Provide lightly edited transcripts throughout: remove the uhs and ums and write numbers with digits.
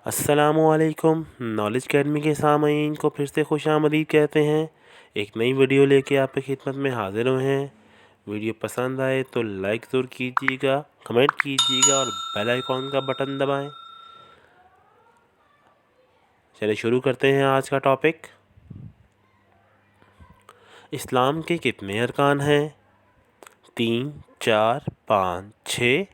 السلام علیکم knowledge academy کے سامعین کو پھر سے خوش آمدید کہتے ہیں۔ ایک نئی ویڈیو لے کے آپ کی خدمت میں حاضر ہوئے ہیں۔ ویڈیو پسند آئے تو لائک ضرور کیجیے گا، کمنٹ کیجیے گا اور بیل آئیکن کا بٹن دبائیں۔ چلے شروع کرتے ہیں آج کا ٹاپک۔ اسلام کے کتنے ارکان ہیں؟ 3، 4، 5، 6۔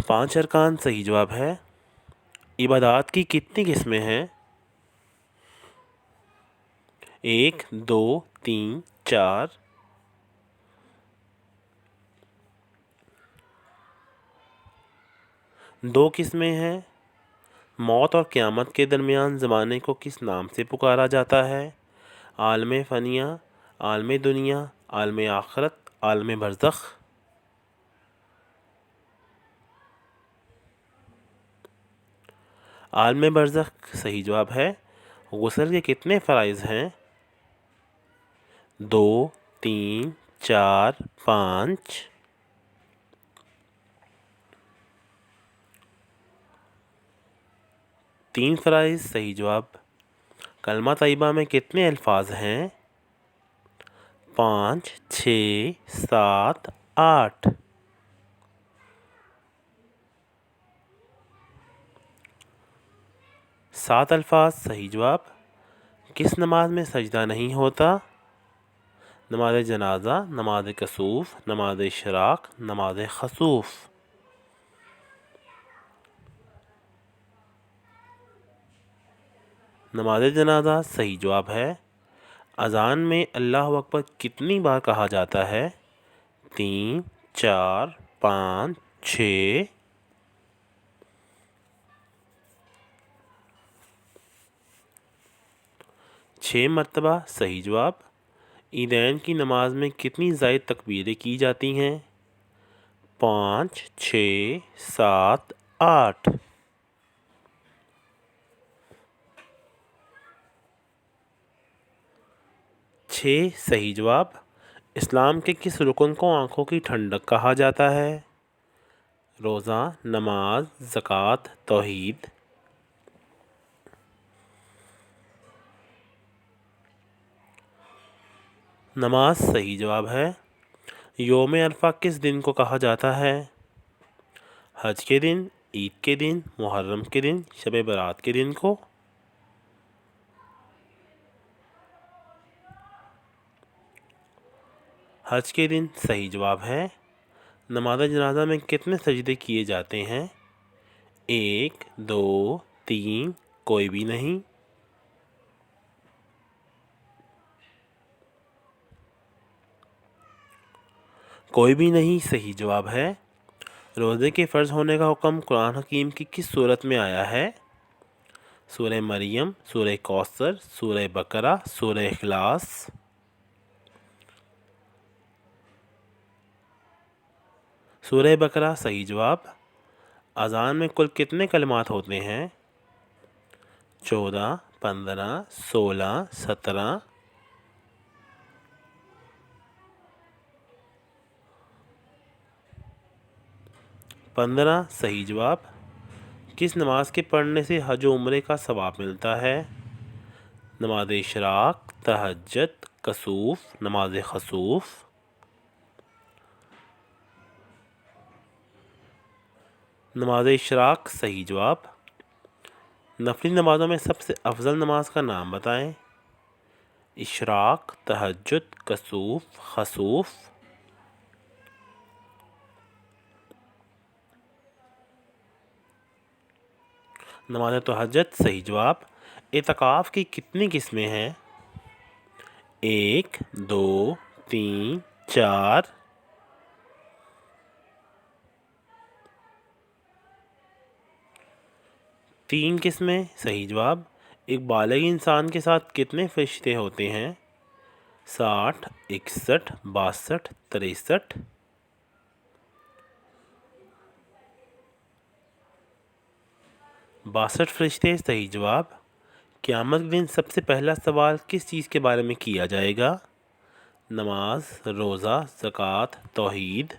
5 ارکان صحیح جواب ہے۔ عبادات کی کتنی قسمیں ہیں؟ 1، 2، 3، 4۔ 2 قسمیں ہیں۔ موت اور قیامت کے درمیان زمانے کو کس نام سے پکارا جاتا ہے؟ عالم فانیہ، عالم دنیا، عالم آخرت، عالم برزخ۔ عالم برزخ صحیح جواب ہے۔ غسل کے کتنے فرائض ہیں؟ 2، 3، 4، 5۔ 3 فرائض صحیح جواب۔ کلمہ طیبہ میں کتنے الفاظ ہیں؟ 5، 6، 7، 8۔ 7 الفاظ صحیح جواب۔ کس نماز میں سجدہ نہیں ہوتا؟ نماز جنازہ، نماز کسوف، نماز اشراق، نماز خسوف۔ نماز جنازہ صحیح جواب ہے۔ اذان میں اللہ اکبر کتنی بار کہا جاتا ہے؟ 3، 4، 5، 6۔ 6 مرتبہ صحیح جواب۔ عیدین کی نماز میں کتنی زائد تکبیریں کی جاتی ہیں؟ 5، 6، 7، 8۔ 6 صحیح جواب۔ اسلام کے کس رکن کو آنکھوں کی ٹھنڈک کہا جاتا ہے؟ روزہ، نماز، زکوٰۃ، توحید۔ نماز صحیح جواب ہے۔ یوم عرفہ کس دن کو کہا جاتا ہے؟ حج کے دن، عید کے دن، محرم کے دن، شب برات کے دن کو۔ حج کے دن صحیح جواب ہے۔ نماز جنازہ میں کتنے سجدے کیے جاتے ہیں؟ 1، 2، 3، کوئی بھی نہیں۔ کوئی بھی نہیں صحیح جواب ہے۔ روزے کے فرض ہونے کا حکم قرآن حکیم کی کس صورت میں آیا ہے؟ سورہ مریم، سورہ کوثر، سورہ بقرہ، سورہ اخلاص۔ سورہ بقرہ صحیح جواب۔ اذان میں کل کتنے کلمات ہوتے ہیں؟ 14، 15، 16، 17۔ 15 صحیح جواب۔ کس نماز کے پڑھنے سے حج و عمرے کا ثواب ملتا ہے؟ نماز اشراق، تہجد، کسوف، نماز خسوف۔ نماز اشراق صحیح جواب۔ نفلی نمازوں میں سب سے افضل نماز کا نام بتائیں۔ اشراق، تہجد، کسوف، خسوف۔ نماز تہجد صحیح جواب۔ اعتکاف کی کتنی قسمیں ہیں؟ 1، 2، 3، 4۔ 3 قسمیں صحیح جواب۔ ایک بالغ انسان کے ساتھ کتنے فرشتے ہوتے ہیں؟ 60، 61، 62، 63۔ 62 فرشتے صحیح جواب۔ قیامت کے دن سب سے پہلا سوال کس چیز کے بارے میں کیا جائے گا؟ نماز، روزہ، زکوٰۃ، توحید۔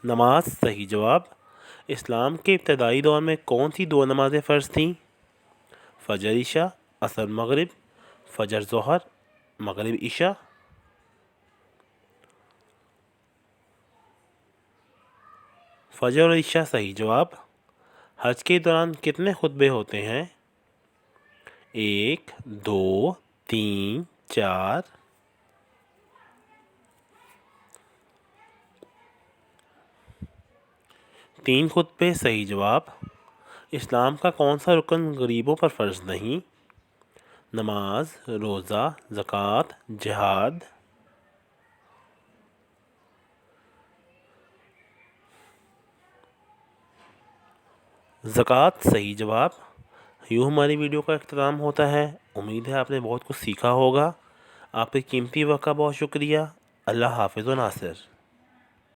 نماز صحیح جواب۔ اسلام کے ابتدائی دور میں کون سی 2 نمازیں فرض تھیں؟ فجر عشاء، عصر مغرب، فجر ظہر، مغرب عشاء۔ فجر اور عشاء صحیح جواب۔ حج کے دوران کتنے خطبے ہوتے ہیں؟ 1، 2، 3، 4۔ 3 خطبے صحیح جواب۔ اسلام کا کون سا رکن غریبوں پر فرض نہیں؟ نماز، روزہ، زکوٰۃ، جہاد۔ زکوٰۃ صحیح جواب۔ یوں ہماری ویڈیو کا اختتام ہوتا ہے۔ امید ہے آپ نے بہت کچھ سیکھا ہوگا۔ آپ کے قیمتی وقت کا بہت شکریہ۔ اللہ حافظ و ناصر۔